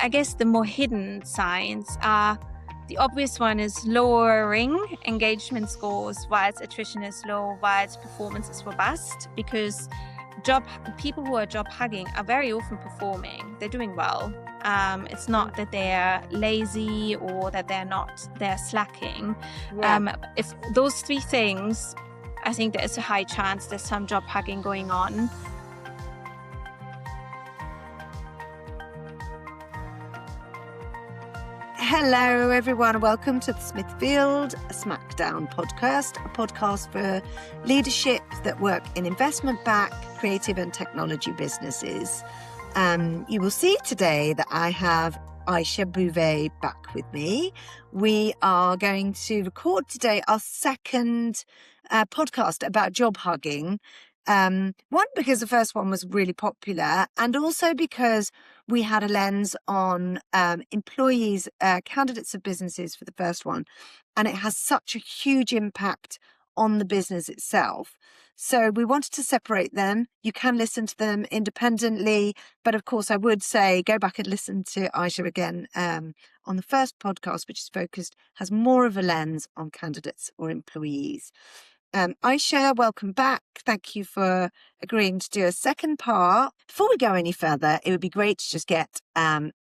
I guess the more hidden signs are, the obvious one is lowering engagement scores whilst attrition is low, whilst performance is robust, because people who are job hugging are very often performing. They're doing well. It's not that they're lazy or that they're slacking. If those three things, I think there is a high chance there's some job hugging going on. Hello, everyone. Welcome to the Smithfield Smackdown podcast, a podcast for leadership that work in investment-backed, creative and technology businesses. You will see today that I have Aisha Bouvet back with me. We are going to record today our second podcast about job hugging. One, because the first one was really popular, and also because we had a lens on employees, candidates of businesses for the first one, and it has such a huge impact on the business itself. So we wanted to separate them. You can listen to them independently, but of course I would say go back and listen to Aisha again on the first podcast, which has more of a lens on candidates or employees. Aisha, welcome back. Thank you for agreeing to do a second part. Before we go any further, it would be great to just get an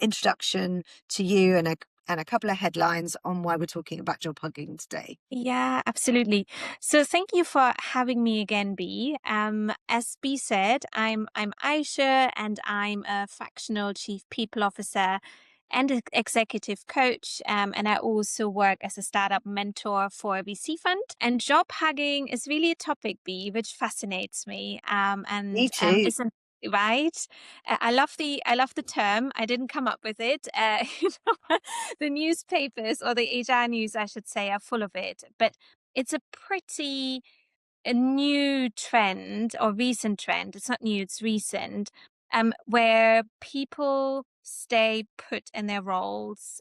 introduction to you and a couple of headlines on why we're talking about job hugging today. Yeah, absolutely. So thank you for having me again, Bea. As Bea said, I'm Aisha, and I'm a fractional chief people officer and executive coach. And I also work as a startup mentor for a VC fund. And job hugging is really a topic, Bea, which fascinates me. Me too. Isn't right? I love the term. I didn't come up with it. The newspapers, or the HR news, I should say, are full of it. But it's a new trend, or recent trend. It's not new, it's recent. Where people stay put in their roles,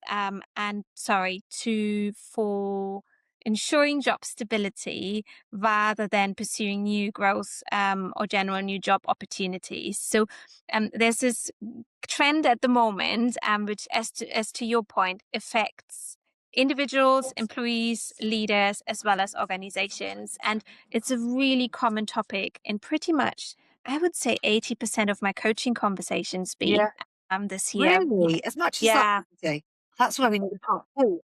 for ensuring job stability rather than pursuing new growth or general new job opportunities. So there's this trend at the moment, which, as to your point, affects individuals, employees, leaders, as well as organizations. And it's a really common topic in pretty much, I would say, 80% of my coaching conversations this year. Really? As much as Yeah. that? That's why we need a part two.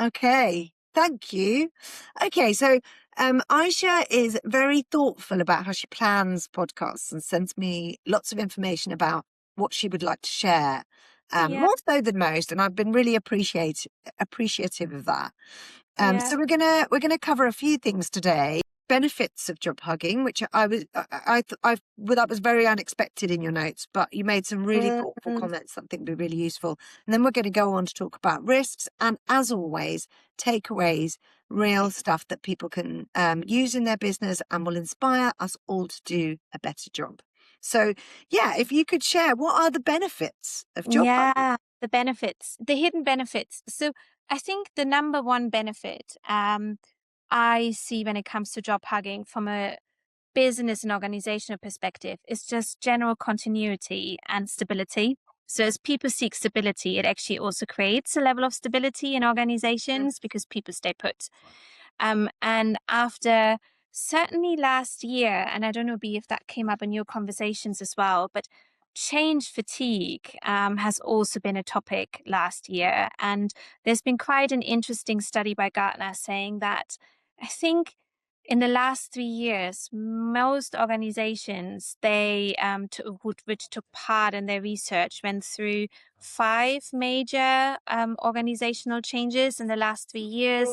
Okay, thank you. Okay, so Aisha is very thoughtful about how she plans podcasts and sends me lots of information about what she would like to share, more so than most, and I've been really appreciative of that. So we're gonna cover a few things today. Benefits of job hugging, which that was very unexpected in your notes, but you made some really thoughtful comments that I think would be really useful. And then we're going to go on to talk about risks, and as always, takeaways, real stuff that people can use in their business and will inspire us all to do a better job. So yeah, if you could share, what are the benefits of job hugging? The benefits, the hidden benefits. So I think the number one benefit I see when it comes to job hugging from a business and organizational perspective is just general continuity and stability. So as people seek stability, it actually also creates a level of stability in organizations because people stay put. And after certainly last year, and I don't know, Bea, if that came up in your conversations as well, but change fatigue has also been a topic last year. And there's been quite an interesting study by Gartner saying that I think in the last 3 years, most organizations which took part in their research went through 5 major organizational changes in the last 3 years.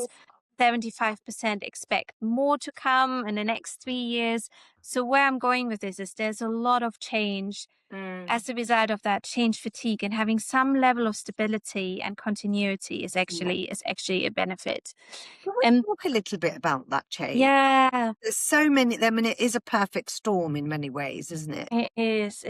75% expect more to come in the next 3 years. So where I'm going with this is there's a lot of change as a result of that change fatigue, and having some level of stability and continuity is actually a benefit. Can we talk a little bit about that change? Yeah, There's so many. I mean, it is a perfect storm in many ways, isn't it? it is.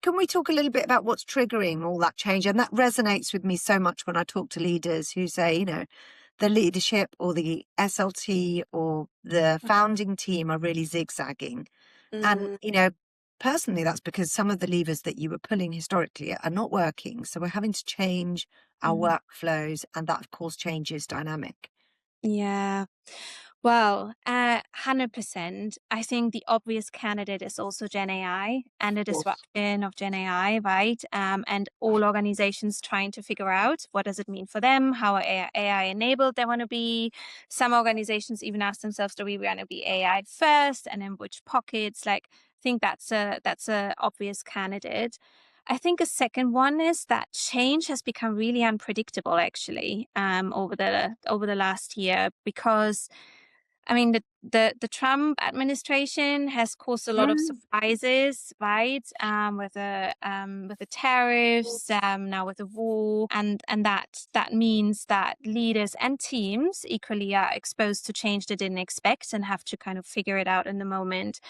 Can we talk a little bit about what's triggering all that change? And that resonates with me so much when I talk to leaders who say, the leadership or the SLT or the founding team are really zigzagging. And, personally, that's because some of the levers that you were pulling historically are not working. So we're having to change our Mhm. workflows, and that, of course, changes dynamic. Yeah. Well, 100%. I think the obvious candidate is also Gen AI and Of the course. disruption of Gen AI, right? And all organizations trying to figure out what does it mean for them, how AI enabled they want to be. Some organizations even ask themselves, do we want to be AI first, and in which pockets? Like, I think that's a obvious candidate. I think a second one is that change has become really unpredictable, actually, over the last year, because I mean, the Trump administration has caused a lot of Mm, surprises, right? With the tariffs, now with the war, and that means that leaders and teams equally are exposed to change they didn't expect and have to kind of figure it out in the moment.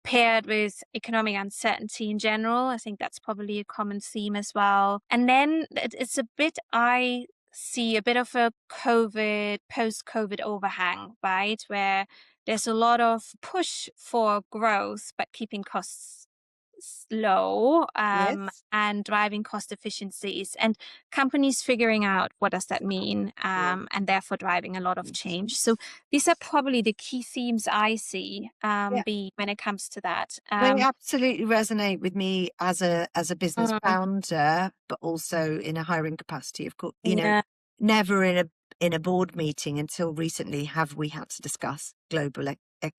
Paired with economic uncertainty in general, I think that's probably a common theme as well. And then it's a bit, I see a bit of a post-COVID overhang, right? Where there's a lot of push for growth, but keeping costs low, yes. and driving cost efficiencies, and companies figuring out what does that mean, Yeah. and therefore driving a lot of change. So these are probably the key themes I see, Yeah. be when it comes to that. They absolutely resonate with me as a business Mm, founder, but also in a hiring capacity. Of course, yeah, never in a board meeting until recently have we had to discuss global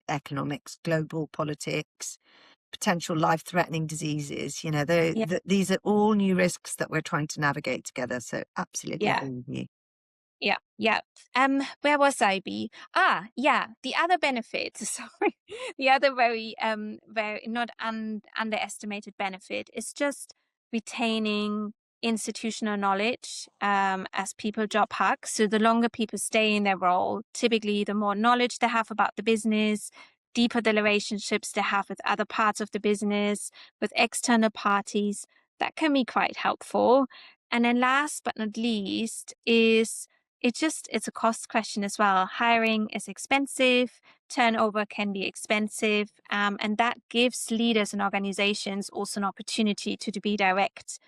economics, global politics, potential life-threatening diseases. yeah, These are all new risks that we're trying to navigate together. So absolutely yeah. agree with you. Yeah, yeah. Where was I, B? Yeah. The other benefit, sorry, the other very not underestimated benefit is just retaining institutional knowledge as people job hack. So the longer people stay in their role, typically the more knowledge they have about the business, deeper the relationships they have with other parts of the business, with external parties. That can be quite helpful. And then last but not least is it's a cost question as well. Hiring is expensive, turnover can be expensive, and that gives leaders and organizations also an opportunity to be direct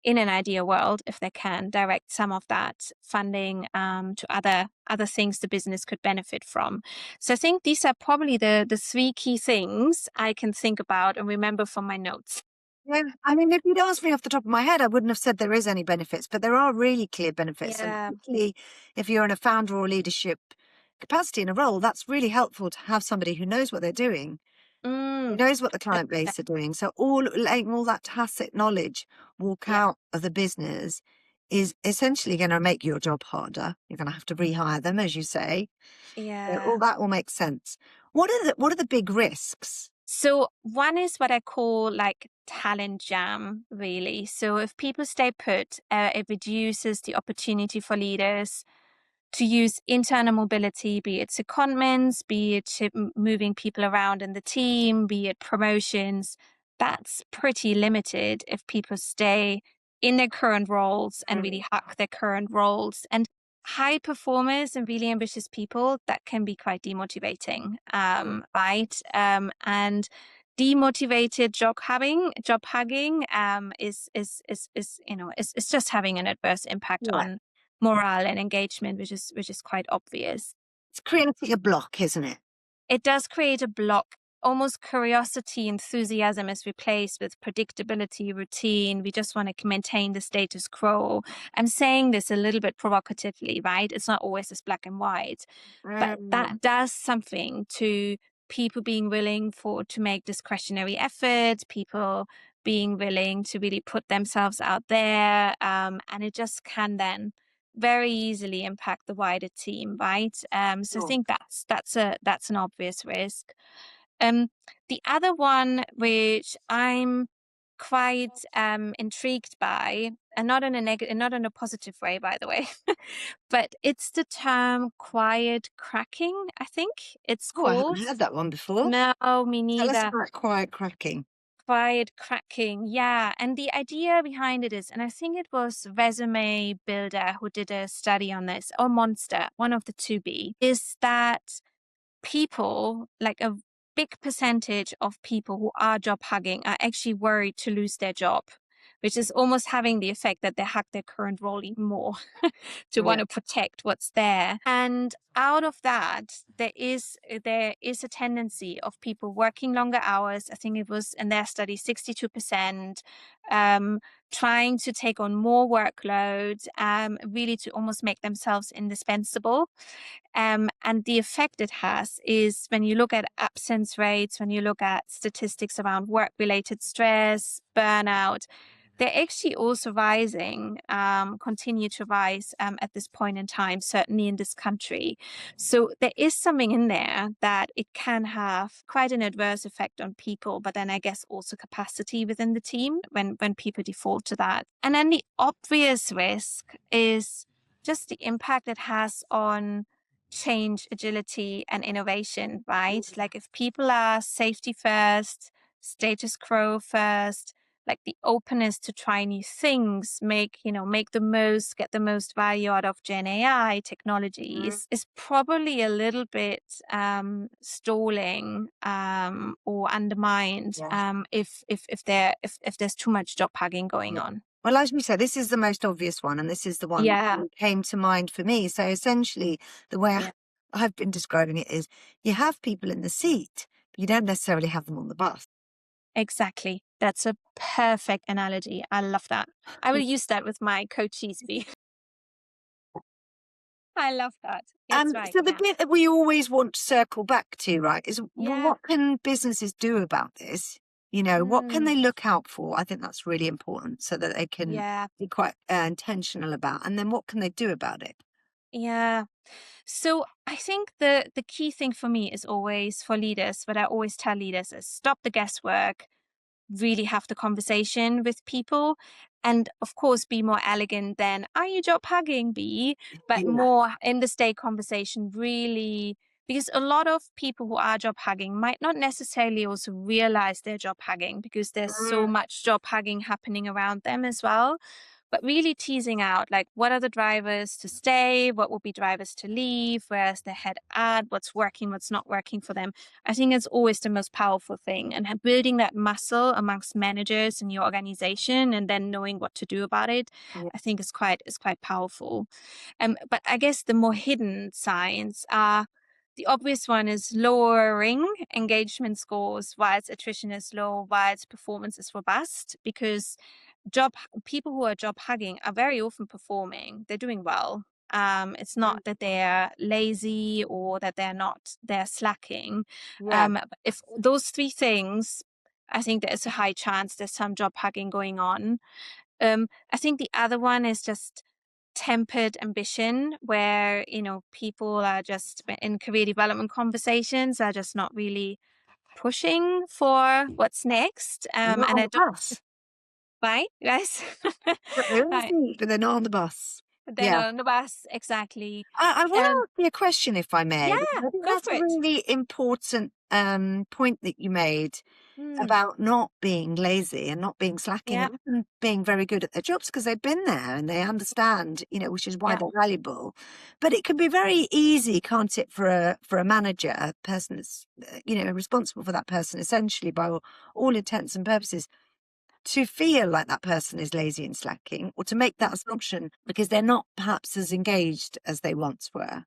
in an ideal world, if they can direct some of that funding to other things the business could benefit from. So I think these are probably the three key things I can think about and remember from my notes. Yeah, I mean, if you'd asked me off the top of my head, I wouldn't have said there is any benefits, but there are really clear benefits. And Yeah. particularly if you're in a founder or leadership capacity in a role, that's really helpful to have somebody who knows what they're doing, who Mm. knows what the client base are doing. So letting all that tacit knowledge walk Yeah. out of the business is essentially going to make your job harder. You're going to have to rehire them, as you say. So all Yeah. that will make sense. What are the big risks? So one is what I call like talent jam, really. So if people stay put, it reduces the opportunity for leaders to use internal mobility, be it secondments, be it moving people around in the team, be it promotions. That's pretty limited if people stay in their current roles and Mm, really hack their current roles. And high performers and really ambitious people, that can be quite demotivating, mm, right? And demotivated job hugging, is just having an adverse impact yeah. on morale and engagement, which is quite obvious. It's creating a block, isn't it? It does create a block. Almost curiosity, enthusiasm is replaced with predictability, routine. We just want to maintain the status quo. I'm saying this a little bit provocatively, right? It's not always as black and white, but Mm, that does something to people being willing to make discretionary effort, people being willing to really put themselves out there, and it just can then very easily impact the wider team, right? So I sure. think that's an obvious risk. Um, the other one, which I'm quite intrigued by, and not in a negative, not in a positive way, by the way, but it's the term quiet cracking. I think it's Oh, I called. haven't heard that one before. No, me Tell us neither. about quiet cracking. Quiet cracking, yeah. And the idea behind it is, and I think it was Resume Builder who did a study on this, or Monster, one of the two B, is that people, like a big percentage of people who are job hugging are actually worried to lose their job, which is almost having the effect that they hug their current role even more to Yeah. want to protect what's there. And out of that, there is a tendency of people working longer hours. I think it was in their study 62%, um, trying to take on more workload, really to almost make themselves indispensable. And the effect it has is when you look at absence rates, when you look at statistics around work-related stress, burnout, they're actually also rising, continue to rise at this point in time, certainly in this country. So there is something in there that it can have quite an adverse effect on people, but then I guess also capacity within the team when people default to that. And then the obvious risk is just the impact it has on change, agility, and innovation, right? Like if people are safety first, status quo first, like the openness to try new things, make the most, get the most value out of Gen AI technologies is probably a little bit stalling or undermined Yeah. if there's too much job hugging going on. Well, as we said, this is the most obvious one, and this is the one Yeah. that came to mind for me. So essentially, the way Yeah. I've been describing it is you have people in the seat, but you don't necessarily have them on the bus. Exactly. That's a perfect analogy. I love that. I will use that with my coachees bee. I love that. It's right. So the Yeah. bit that we always want to circle back to, right, is Yeah. what can businesses do about this? What can Mm, they look out for? I think that's really important so that they can yeah. be quite intentional about. And then what can they do about it? Yeah. So I think the key thing for me is always for leaders, what I always tell leaders is stop the guesswork, really have the conversation with people, and of course be more elegant than are you job hugging be, but Yeah. more in the stay conversation really, because a lot of people who are job hugging might not necessarily also realize they're job hugging because there's so Mm. much job hugging happening around them as well. But really teasing out like what are the drivers to stay, what will be drivers to leave, where's their head at, what's working, what's not working for them. I think it's always the most powerful thing, and building that muscle amongst managers in your organization and then knowing what to do about it, Yeah. I think is quite powerful. But I guess the more hidden signs are the obvious one is lowering engagement scores while its attrition is low, while its performance is robust, because job people who are job hugging are very often performing. They're doing well. It's Mm. not that they're lazy or that they're slacking. Yeah. If those three things, I think there's a high chance there's some job hugging going on. I think the other one is just tempered ambition, where people are just in career development conversations are just not really pushing for what's next. Not And on I the don't, bus. right, guys? They're in the Right. seat, but they're not on the bus. Then Yeah. on the bus, exactly. I want to And ask you a question, if I may, because yeah, I think go that's for a it. really important point that you made Mm, about not being lazy and not being slacking yeah, and often being very good at their jobs because they've been there and they understand, which is why yeah. they're valuable. But it can be very easy, can't it, for a manager, a person that's responsible for that person, essentially by all intents and purposes, to feel like that person is lazy and slacking, or to make that assumption because they're not perhaps as engaged as they once were.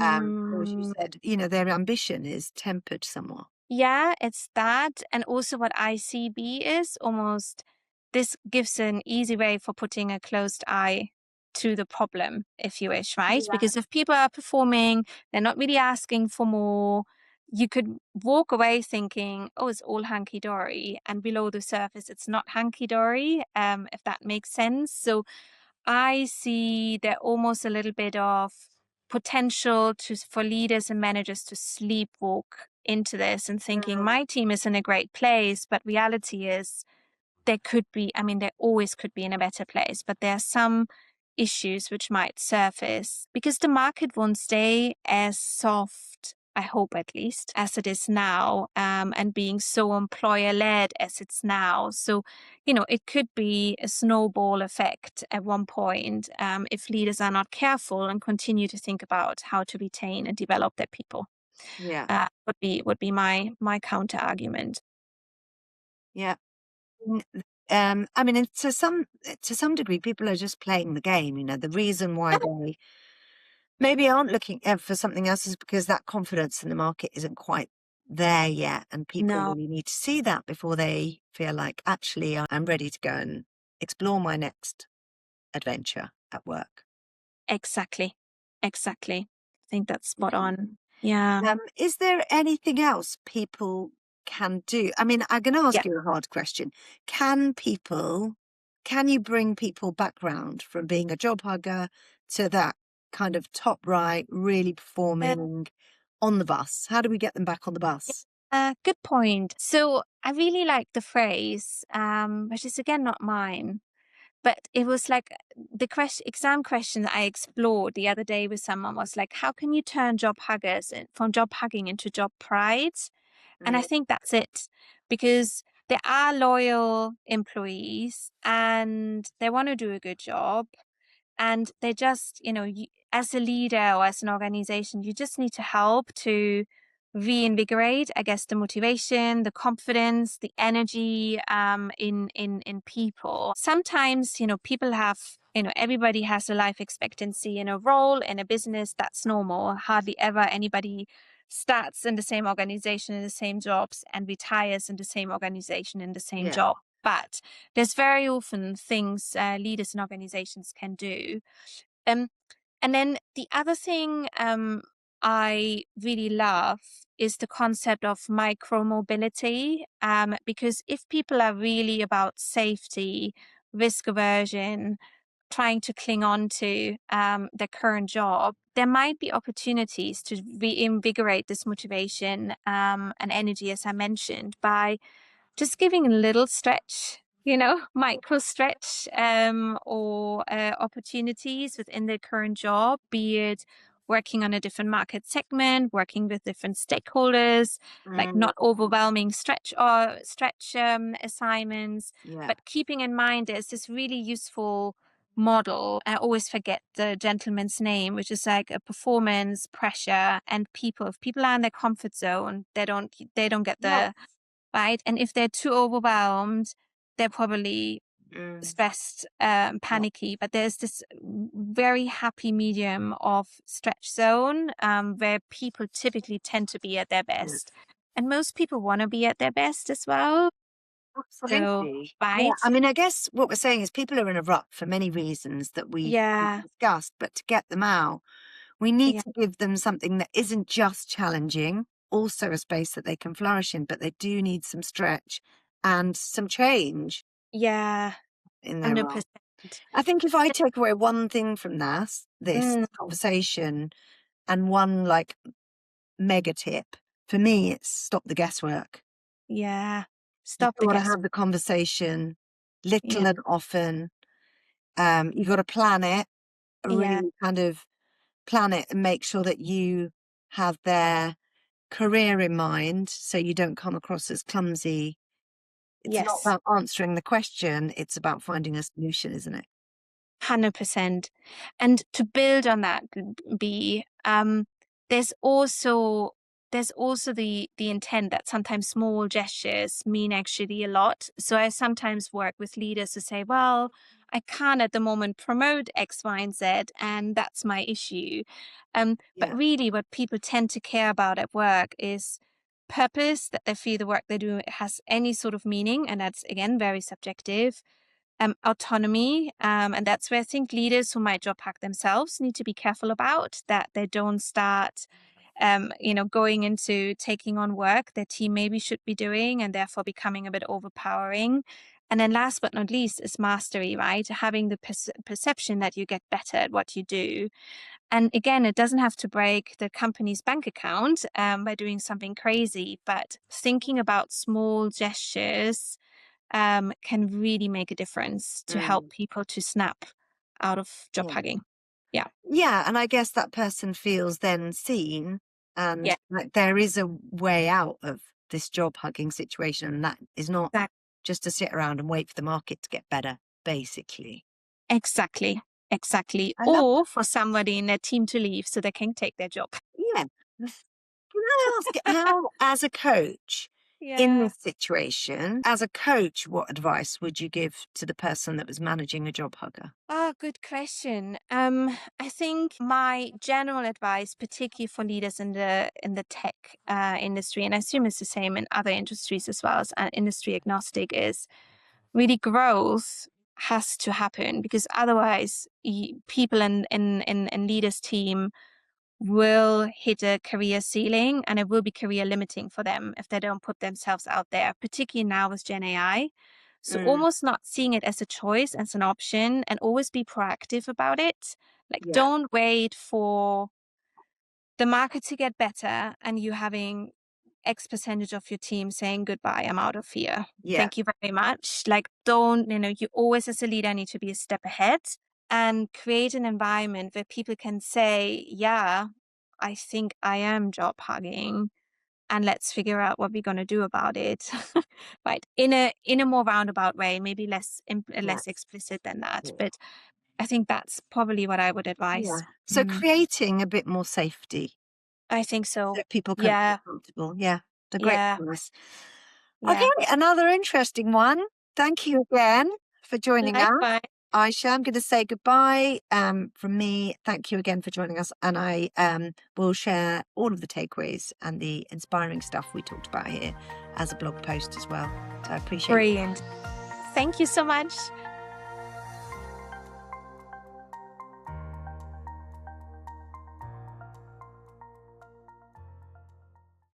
Or as you Mm, said, their ambition is tempered somewhat. yeah, it's that. And also what ICB is almost, this gives an easy way for putting a closed eye to the problem, if you wish, right? Yeah. Because if people are performing, they're not really asking for more, you could walk away thinking, oh, it's all hunky dory. And below the surface, it's not hunky dory, if that makes sense. So I see there almost a little bit of potential for leaders and managers to sleepwalk into this and thinking Mm. my team is in a great place, but reality is there could be, I mean, there always could be in a better place, but there are some issues which might surface because the market won't stay as soft, I hope at least, as it is now, and being so employer led as it's now. So, it could be a snowball effect at one point, if leaders are not careful and continue to think about how to retain and develop their people. Yeah. Would be my counter argument. Yeah. Mm, I mean, and to some degree, people are just playing the game. You know, the reason why they maybe aren't looking for something else is because that confidence in the market isn't quite there yet, and people No, really need to see that before they feel like, actually, I'm ready to go and explore my next adventure at work. exactly, exactly. I think that's spot on. Yeah, Is there anything else people can do? I mean, I'm going to yeah. ask you a hard question. Can people, can you bring people back round from being a job hugger to that kind of top right, really performing on the bus? How do we get them back on the bus? Good point. So I really like the phrase, which is again not mine, but it was like the exam question that I explored the other day with someone was like, how can you turn job huggers from job hugging into job pride? And I Mm, think that's it, because there are loyal employees and they want to do a good job. And they just, as a leader or as an organization, you just need to help to reinvigorate, I guess, the motivation, the confidence, the energy in people. Sometimes, people have, everybody has a life expectancy in a role in a business. That's normal. Hardly ever anybody starts in the same organization in the same jobs and retires in the same organization in the same yeah. job. But there's very often things leaders and organizations can do. Um, and then the other thing I really love is the concept of micromobility, because if people are really about safety, risk aversion, trying to cling on to their current job, there might be opportunities to reinvigorate this motivation and energy, as I mentioned, by just giving a little stretch, micro stretch, or opportunities within their current job, be it working on a different market segment, working with different stakeholders, like Mm, not overwhelming stretch assignments, yeah. but keeping in mind there's this really useful model. I always forget the gentleman's name, which is like a performance pressure and people. If people are in their comfort zone, they don't get Yeah. the right? And if they're too overwhelmed, they're probably Mm, stressed, yeah. panicky. But there's this very happy medium of stretch zone where people typically tend to be at their Yeah. best. And most people want to be at their best as well. So, Absolutely. Yeah. right? I mean, I guess what we're saying is people are in a rut for many reasons that we've Yeah. discussed, but to get them out, we need Yeah. to give them something that isn't just challenging, also a space that they can flourish in, but they do need some stretch and some change Yeah. in their role. 100%. I think if I take away one thing from this Mm, conversation, and one like mega tip, for me, it's stop the guesswork. yeah. You've Stop the got to guess. have the conversation Yeah. little and often. You've got to plan it, Yeah. really kind of plan it and make sure that you have their career in mind so you don't come across as clumsy. It's not Yes. about answering the question, it's about finding a solution, isn't it? 100%. And to build on that, B, there's also the intent that sometimes small gestures mean actually a lot. So I sometimes work with leaders who say, well, I can't at the moment promote X, Y, and Z, and that's my issue. But Yeah. really what people tend to care about at work is purpose, that they feel the work they do has any sort of meaning, and that's again very subjective. Autonomy. And that's where I think leaders who might job hack themselves need to be careful about that they don't start, going into taking on work their team maybe should be doing and therefore becoming a bit overpowering. And then last but not least is mastery, right? Having the perception that you get better at what you do. And again, it doesn't have to break the company's bank account by doing something crazy, but thinking about small gestures can really make a difference to help Mm. people to snap out of job Yeah. hugging. Yeah. Yeah, and I guess that person feels then seen, and Yeah. like there is a way out of this job hugging situation, and that is not Exactly. just to sit around and wait for the market to get better, basically. Exactly. Exactly. I love Or for somebody in their team to leave so they can take their job. that. Yeah. Can I ask how, as a coach in Yeah. this situation, as a coach, what advice would you give to the person that was managing a job hugger? Oh, good question. I think my general advice, particularly for leaders in the tech industry, and I assume it's the same in other industries as well as industry agnostic, is really growth has to happen because otherwise, people in leaders team will hit a career ceiling and it will be career limiting for them if they don't put themselves out there, particularly now with Gen AI. So Mm, almost not seeing it as a choice, as an option, and always be proactive about it. Like, yeah, don't wait for the market to get better and you having X percentage of your team saying goodbye, I'm out of here. yeah, Thank you very much. Like, don't, you always as a leader need to be a step ahead and create an environment where people can say, yeah, I think I am job hugging and let's figure out what we're going to do about it. Right. In a more roundabout way, maybe less yes, explicit than that. yeah, But I think that's probably what I would yeah. advise. So creating a bit more safety I think so so. people can feel Yeah. comfortable. Yeah, the great Yeah. advice. Okay, Yeah. another interesting one. Thank you again for joining us. Likewise. Aisha, I'm going to say goodbye from me. Thank you again for joining us. And I will share all of the takeaways and the inspiring stuff we talked about here as a blog post as well. So I appreciate it. Brilliant. Thank you so much.